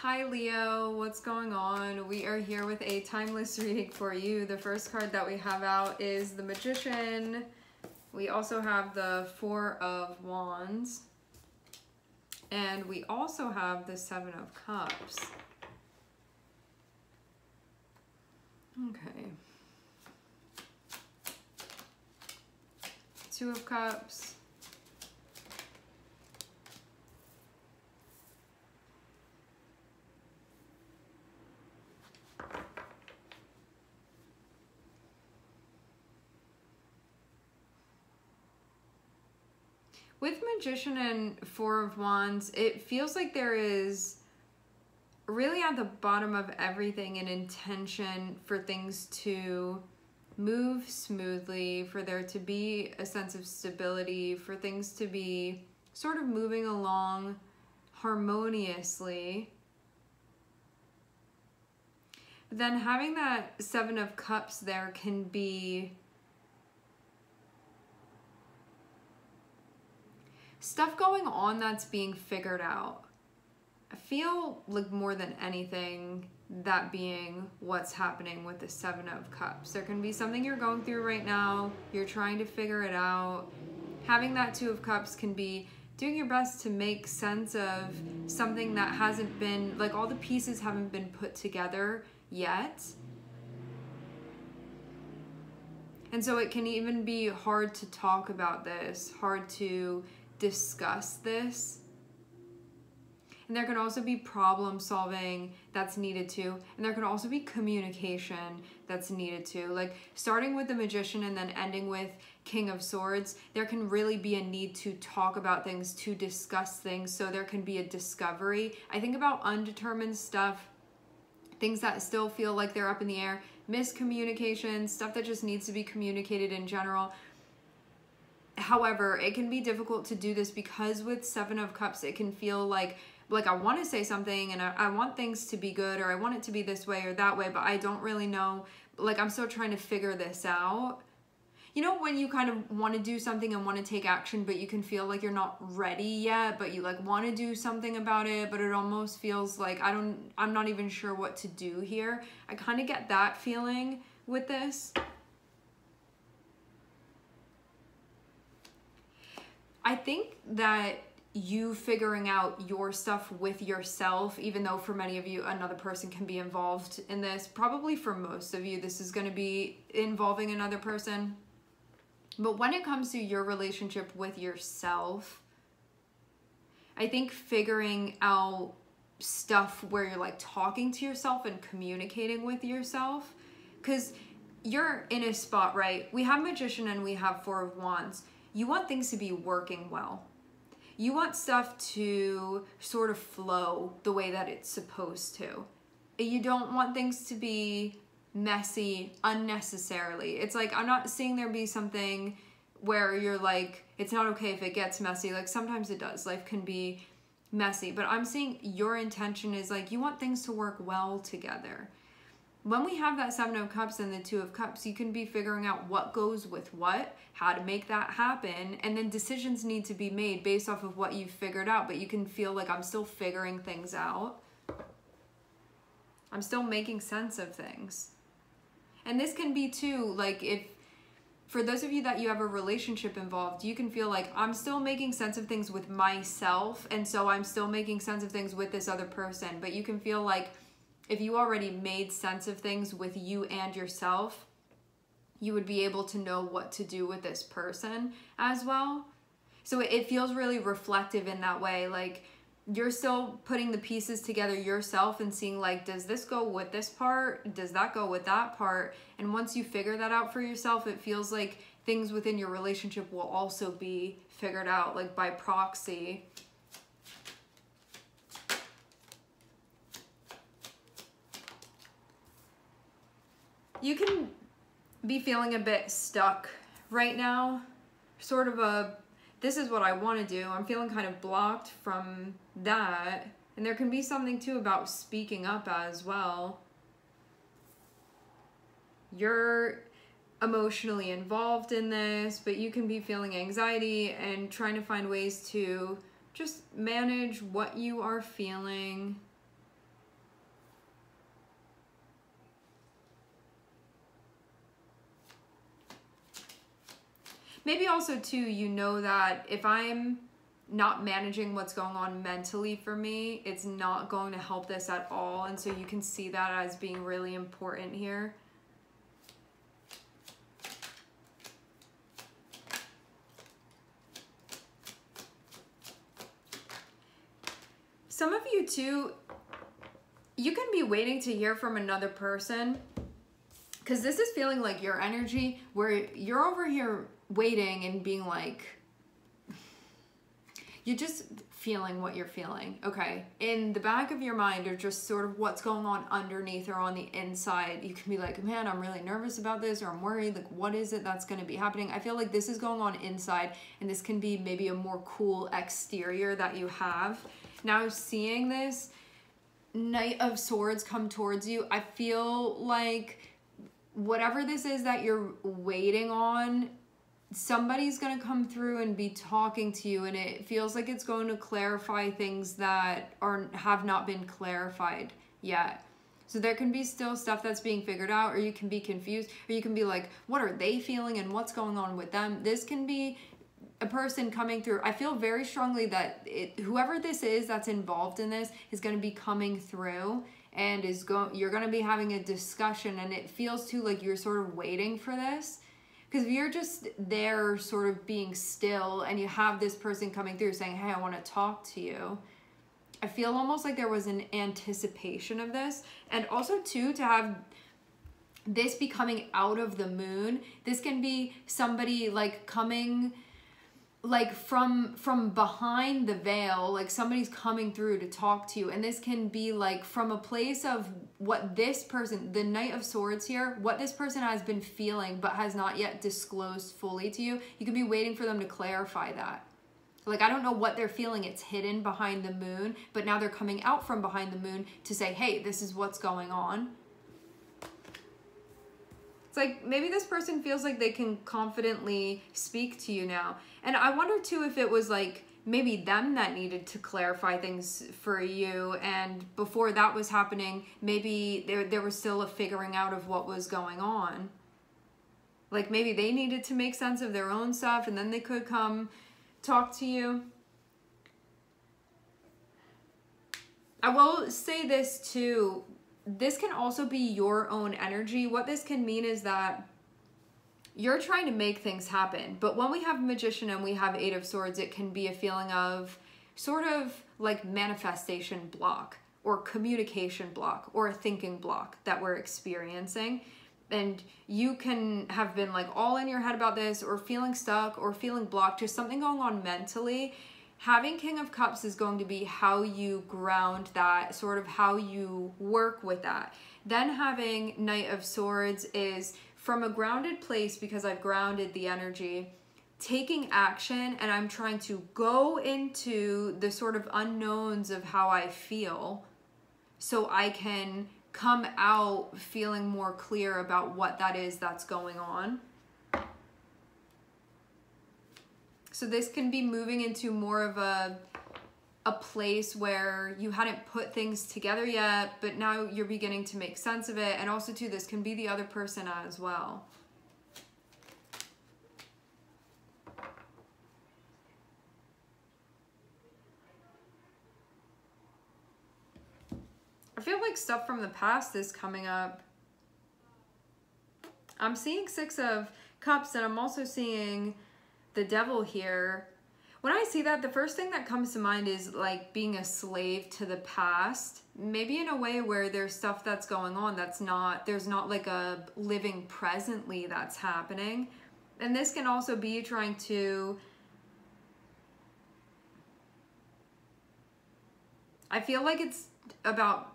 Hi Leo, what's going on? We are here with a timeless reading for you. The first card that we have out is the Magician. We also have the Four of Wands. And we also have the Seven of Cups. Okay. Two of Cups. With Magician and Four of Wands, it feels like there is really at the bottom of everything an intention for things to move smoothly, for there to be a sense of stability, for things to be sort of moving along harmoniously. But then having that Seven of Cups there can be stuff going on that's being figured out. I feel like more than anything, that being what's happening with the Seven of Cups. There can be something you're going through right now. You're trying to figure it out. Having that Two of Cups can be doing your best to make sense of something that hasn't been, like all the pieces haven't been put together yet. And so it can even be hard to talk about this, hard to discuss this. And there can also be problem solving that's needed to, and there can also be communication that's needed to. Like starting with the Magician and then ending with King of Swords, there can really be a need to talk about things, to discuss things, so there can be a discovery. I think about undetermined stuff, things that still feel like they're up in the air, miscommunication, stuff that just needs to be communicated in general. However, it can be difficult to do this because with Seven of Cups, it can feel like I want to say something and I want things to be good, or I want it to be this way or that way, but I don't really know. Like I'm still trying to figure this out. You know, when you kind of want to do something and want to take action, but you can feel like you're not ready yet, but you like want to do something about it, but it almost feels like I'm not even sure what to do here. I kind of get that feeling with this. I think that you figuring out your stuff with yourself, even though for many of you, another person can be involved in this. Probably for most of you, this is going to be involving another person. But when it comes to your relationship with yourself, I think figuring out stuff where you're like talking to yourself and communicating with yourself, because you're in a spot, right? We have Magician and we have Four of Wands. You want things to be working well. You want stuff to sort of flow the way that it's supposed to. You don't want things to be messy unnecessarily. It's like, I'm not seeing there be something where you're like, it's not okay if it gets messy. Like sometimes it does. Life can be messy. But I'm seeing your intention is like, you want things to work well together. When we have that Seven of Cups and the Two of Cups, you can be figuring out what goes with what, how to make that happen, and then decisions need to be made based off of what you've figured out, but you can feel like I'm still figuring things out. I'm still making sense of things. And this can be too, like if, for those of you that you have a relationship involved, you can feel like I'm still making sense of things with myself, and so I'm still making sense of things with this other person, but you can feel like if you already made sense of things with you and yourself, you would be able to know what to do with this person as well. So it feels really reflective in that way. Like you're still putting the pieces together yourself and seeing like, does this go with this part? Does that go with that part? And once you figure that out for yourself, it feels like things within your relationship will also be figured out, like by proxy. You can be feeling a bit stuck right now. Sort of a, this is what I want to do. I'm feeling kind of blocked from that. And there can be something too about speaking up as well. You're emotionally involved in this, but you can be feeling anxiety and trying to find ways to just manage what you are feeling. maybe also too, you know that if I'm not managing what's going on mentally for me, it's not going to help this at all. And so you can see that as being really important here. Some of you too, you can be waiting to hear from another person, because this is feeling like your energy where you're over here waiting and being like, you're just feeling what you're feeling, okay? In the back of your mind, or just sort of what's going on underneath or on the inside, you can be like, man, I'm really nervous about this, or I'm worried, like, what is it that's gonna be happening? I feel like this is going on inside, and this can be maybe a more cool exterior that you have. Now, seeing this Knight of Swords come towards you, I feel like whatever this is that you're waiting on, somebody's going to come through and be talking to you, and it feels like it's going to clarify things that have not been clarified yet. So there can be still stuff that's being figured out, or you can be confused, or you can be like, what are they feeling and what's going on with them? This can be a person coming through. I feel very strongly that whoever this is that's involved in this is going to be coming through, and you're going to be having a discussion, and it feels too like you're sort of waiting for this. Because if you're just there sort of being still and you have this person coming through saying, hey, I want to talk to you, I feel almost like there was an anticipation of this. And also too, to have this be coming out of the moon, this can be somebody like coming like from behind the veil, like somebody's coming through to talk to you. And this can be like from a place of what this person, the Knight of Swords here, what this person has been feeling but has not yet disclosed fully to you. You could be waiting for them to clarify that. Like, I don't know what they're feeling. It's hidden behind the moon, but now they're coming out from behind the moon to say, hey, this is what's going on. It's like maybe this person feels like they can confidently speak to you now. And I wonder too if it was like maybe them that needed to clarify things for you, and before that was happening, maybe there was still a figuring out of what was going on. Like maybe they needed to make sense of their own stuff, and then they could come talk to you. I will say this too. This can also be your own energy. What this can mean is that you're trying to make things happen. But when we have Magician and we have Eight of Swords, it can be a feeling of sort of like manifestation block, or communication block, or a thinking block that we're experiencing. And you can have been like all in your head about this, or feeling stuck, or feeling blocked, just something going on mentally. Having King of Cups is going to be how you ground that, sort of how you work with that. Then having Knight of Swords is from a grounded place, because I've grounded the energy, taking action, and I'm trying to go into the sort of unknowns of how I feel so I can come out feeling more clear about what that is that's going on. So this can be moving into more of a place where you hadn't put things together yet, but now you're beginning to make sense of it. And also too, this can be the other person as well. I feel like stuff from the past is coming up. I'm seeing Six of Cups, and I'm also seeing the Devil here. When I see that, the first thing that comes to mind is like being a slave to the past, maybe in a way where there's stuff that's going on that's not, there's not like a living presently that's happening. And this can also be trying to, I feel like it's about,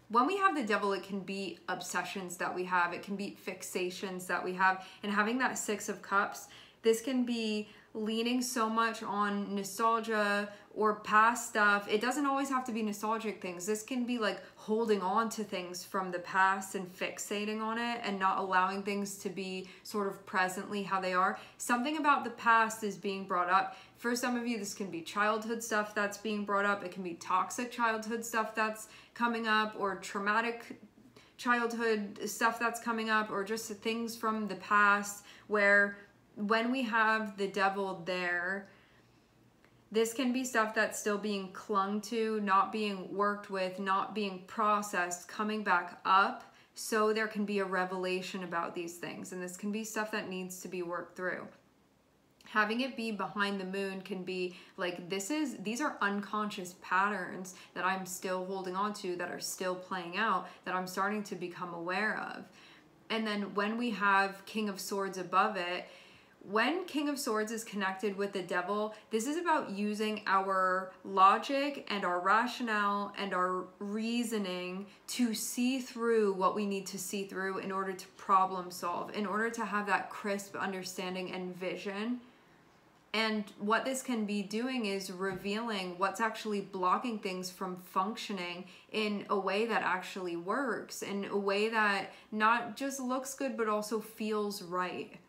when we have the Devil, it can be obsessions that we have, it can be fixations that we have, and having that Six of Cups, this can be leaning so much on nostalgia or past stuff. It doesn't always have to be nostalgic things. This can be like holding on to things from the past and fixating on it and not allowing things to be sort of presently how they are. Something about the past is being brought up. For some of you, this can be childhood stuff that's being brought up. It can be toxic childhood stuff that's coming up, or traumatic childhood stuff that's coming up, or just things from the past where when we have the devil there, this can be stuff that's still being clung to, not being worked with, not being processed, coming back up, so there can be a revelation about these things. And this can be stuff that needs to be worked through. Having it be behind the moon can be like, these are unconscious patterns that I'm still holding on to, that are still playing out, that I'm starting to become aware of. And then when we have King of Swords above it, when King of Swords is connected with the devil, this is about using our logic and our rationale and our reasoning to see through what we need to see through in order to problem solve, in order to have that crisp understanding and vision. And what this can be doing is revealing what's actually blocking things from functioning in a way that actually works, in a way that not just looks good, but also feels right.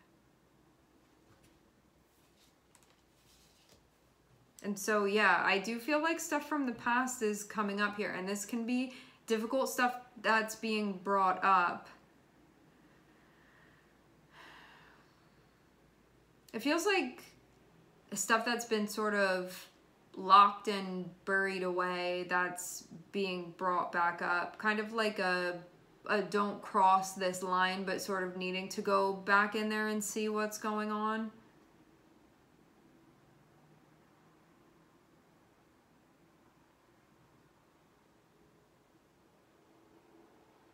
And so, yeah, I do feel like stuff from the past is coming up here. And this can be difficult stuff that's being brought up. It feels like stuff that's been sort of locked and buried away that's being brought back up. Kind of like a don't cross this line, but sort of needing to go back in there and see what's going on.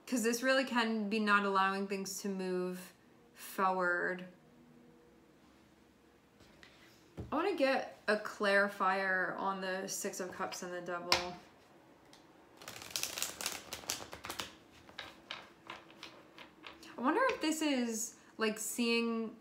Because this really can be not allowing things to move forward. I want to get a clarifier on the Six of Cups and the Devil. I wonder if this is like seeing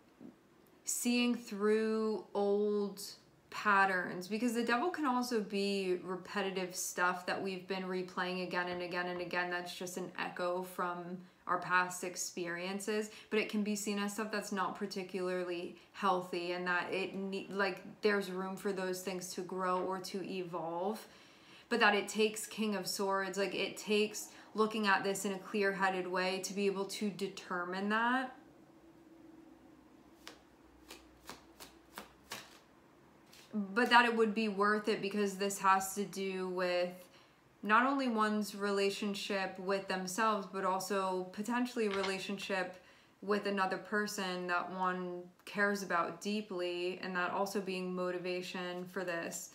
through old patterns, because the devil can also be repetitive stuff that we've been replaying again and again and again. That's just an echo from our past experiences, but it can be seen as stuff that's not particularly healthy, and that there's room for those things to grow or to evolve. But that it takes King of Swords, like it takes looking at this in a clear-headed way to be able to determine that. But that it would be worth it, because this has to do with not only one's relationship with themselves, but also potentially a relationship with another person that one cares about deeply, and that also being motivation for this.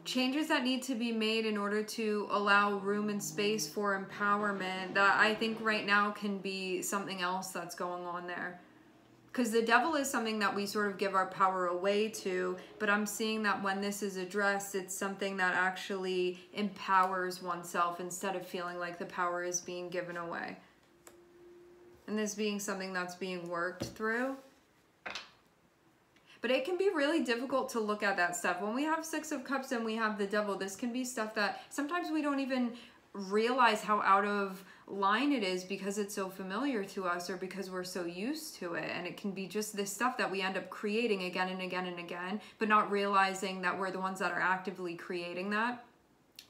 Changes that need to be made in order to allow room and space for empowerment, that I think right now can be something else that's going on there. Because the devil is something that we sort of give our power away to, but I'm seeing that when this is addressed, it's something that actually empowers oneself instead of feeling like the power is being given away. And this being something that's being worked through. But it can be really difficult to look at that stuff. When we have Six of Cups and we have the devil, this can be stuff that sometimes we don't even realize how out of line it is, because it's so familiar to us, or because we're so used to it. And it can be just this stuff that we end up creating again and again and again, but not realizing that we're the ones that are actively creating that.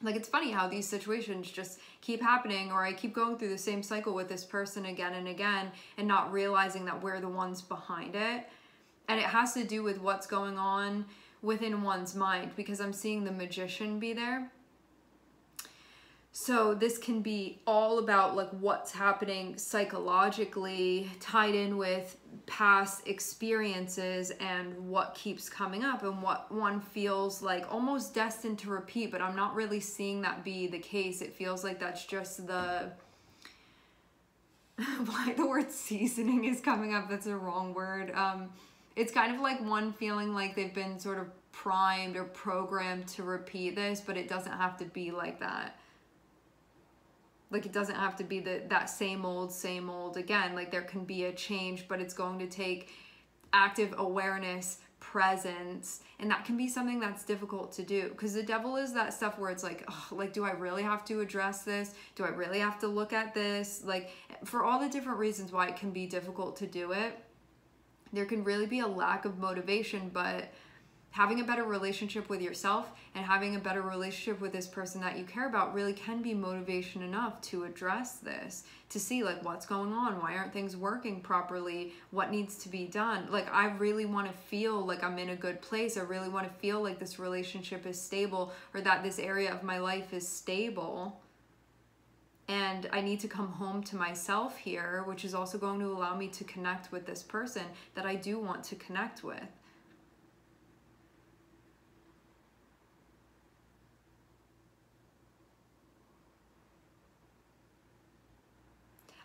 Like, it's funny how these situations just keep happening, or I keep going through the same cycle with this person again and again, and not realizing that we're the ones behind it. And it has to do with what's going on within one's mind, because I'm seeing the Magician be there. So this can be all about like what's happening psychologically, tied in with past experiences and what keeps coming up and what one feels like almost destined to repeat, but I'm not really seeing that be the case. It feels like that's just the... why the word seasoning is coming up, that's a wrong word. It's kind of like one feeling like they've been sort of primed or programmed to repeat this, but it doesn't have to be like that. Like, it doesn't have to be that same old again. Like, there can be a change, but it's going to take active awareness, presence, and that can be something that's difficult to do, because the devil is that stuff where it's like, oh, like, do I really have to address this? Do I really have to look at this? Like, for all the different reasons why it can be difficult to do it, there can really be a lack of motivation, but having a better relationship with yourself and having a better relationship with this person that you care about really can be motivation enough to address this, to see like what's going on, why aren't things working properly, what needs to be done. Like I really want to feel like I'm in a good place. I really want to feel like this relationship is stable, or that this area of my life is stable. And I need to come home to myself here, which is also going to allow me to connect with this person that I do want to connect with.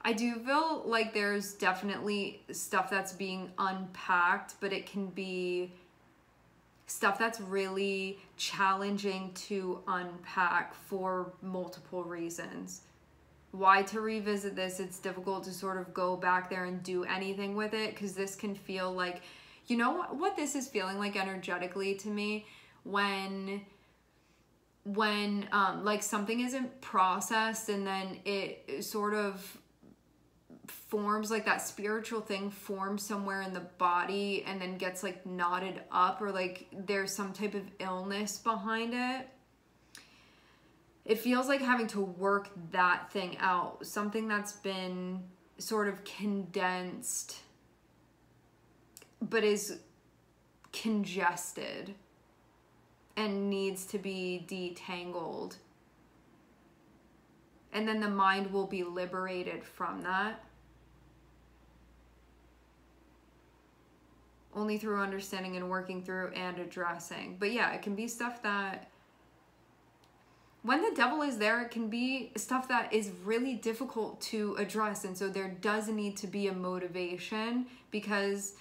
I do feel like there's definitely stuff that's being unpacked, but it can be stuff that's really challenging to unpack for multiple reasons. Why to revisit this? It's difficult to sort of go back there and do anything with it, because this can feel like, you know what this is feeling like energetically to me, when like something isn't processed and then it sort of forms, like that spiritual thing forms somewhere in the body and then gets like knotted up, or like there's some type of illness behind it. It feels like having to work that thing out, something that's been sort of condensed but is congested and needs to be detangled. And then the mind will be liberated from that. Only through understanding and working through and addressing. But yeah, it can be stuff that, when the devil is there, it can be stuff that is really difficult to address. And so there does need to be a motivation, because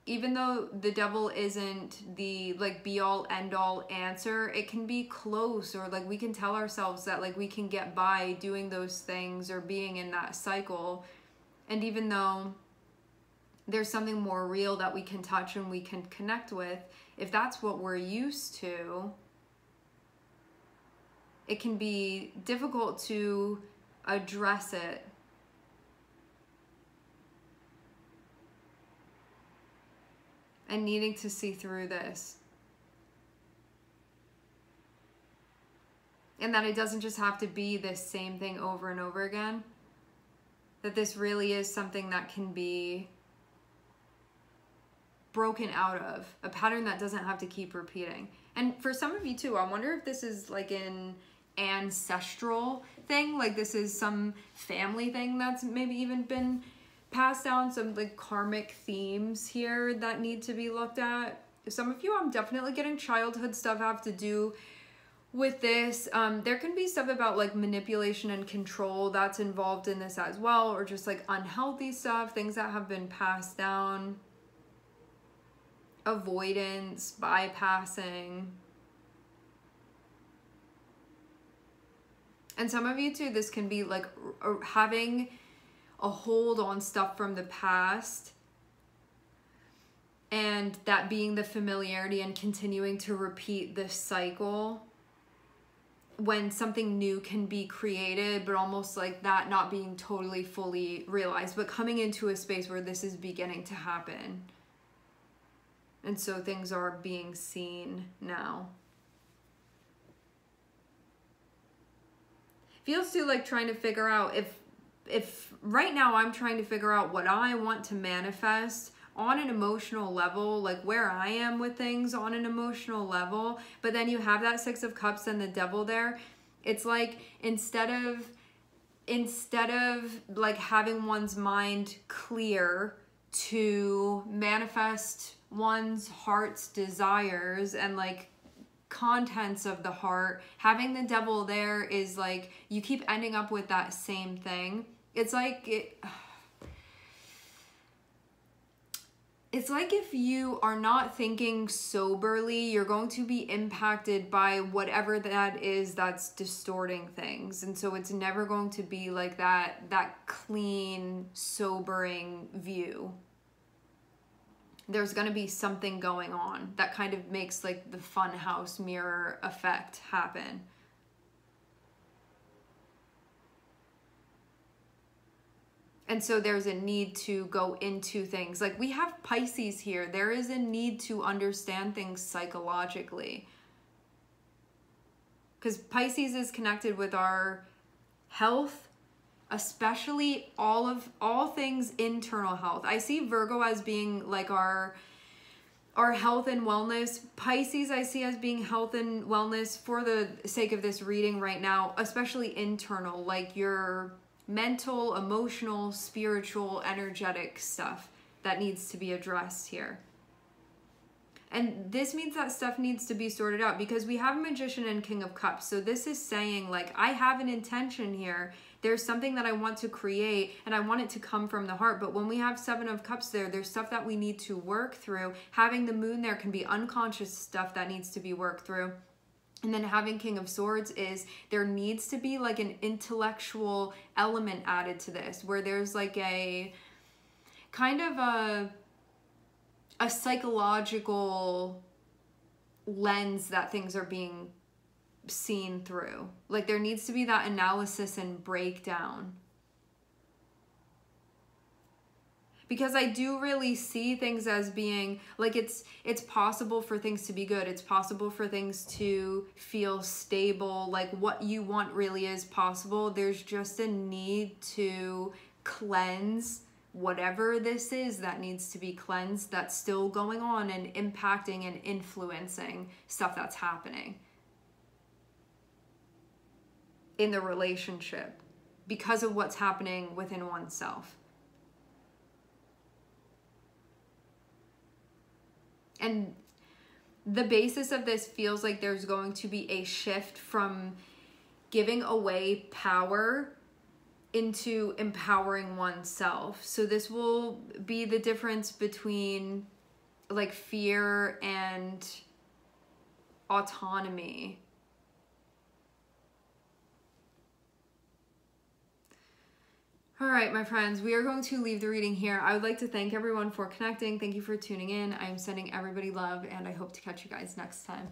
even though the devil isn't the like be all end all answer, it can be close, or like we can tell ourselves that like we can get by doing those things or being in that cycle. And even though there's something more real that we can touch and we can connect with, if that's what we're used to, it can be difficult to address it. And needing to see through this. And that it doesn't just have to be this same thing over and over again. That this really is something that can be broken out of, a pattern that doesn't have to keep repeating. And for some of you too, I wonder if this is like an ancestral thing, like this is some family thing that's maybe even been passed down, some like karmic themes here that need to be looked at. Some of you, I'm definitely getting childhood stuff have to do with this. There can be stuff about like manipulation and control that's involved in this as well, or just like unhealthy stuff, things that have been passed down. Avoidance, bypassing. And some of you too, this can be like having a hold on stuff from the past, and that being the familiarity and continuing to repeat this cycle when something new can be created, but almost like that not being totally fully realized, but coming into a space where this is beginning to happen. And so things are being seen now. Feels too like trying to figure out if right now I'm trying to figure out what I want to manifest on an emotional level, like where I am with things on an emotional level, but then you have that Six of Cups and the devil there. It's like instead of like having one's mind clear to manifest one's heart's desires and like contents of the heart, having the devil there is like you keep ending up with that same thing. It's like it's like if you are not thinking soberly, you're going to be impacted by whatever that is that's distorting things. And so it's never going to be like that clean, sobering view. There's going to be something going on that kind of makes like the funhouse mirror effect happen. And so there's a need to go into things. Like we have Pisces here. There is a need to understand things psychologically. Because Pisces is connected with our health, especially all things internal health. I see Virgo as being like our health and wellness. Pisces I see as being health and wellness for the sake of this reading right now, especially internal, like your mental, emotional, spiritual, energetic stuff that needs to be addressed here. And this means that stuff needs to be sorted out because we have Magician and King of Cups. So this is saying like, I have an intention here. There's something that I want to create and I want it to come from the heart. But when we have Seven of Cups there, there's stuff that we need to work through. Having the moon there can be unconscious stuff that needs to be worked through. And then having King of Swords is there needs to be like an intellectual element added to this where there's like a kind of a psychological lens that things are being seen through. Like there needs to be that analysis and breakdown. Because I do really see things as being like it's possible for things to be good. It's possible for things to feel stable. Like what you want really is possible. There's just a need to cleanse whatever this is that needs to be cleansed that's still going on and impacting and influencing stuff that's happening in the relationship because of what's happening within oneself. And the basis of this feels like there's going to be a shift from giving away power into empowering oneself. So this will be the difference between like fear and autonomy. All right, my friends, we are going to leave the reading here. I would like to thank everyone for connecting. Thank you for tuning in. I'm sending everybody love, and I hope to catch you guys next time.